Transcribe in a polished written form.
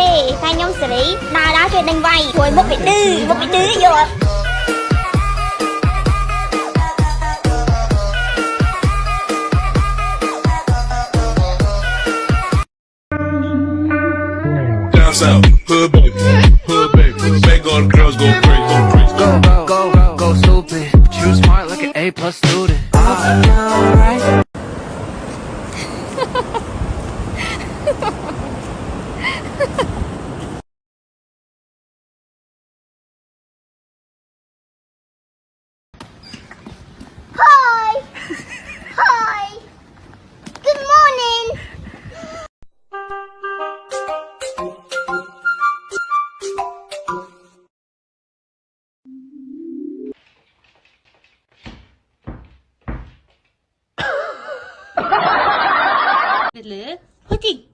ទេតែខ្ញុំសេរីដើរជួយដេញវាយជួយមុខវាឌឺយក Down south, hood baby, make all the girls go crazy. Go stupid. But you smart like an A+ student. Alright. Hi Good morning Lửa. Hôi chị.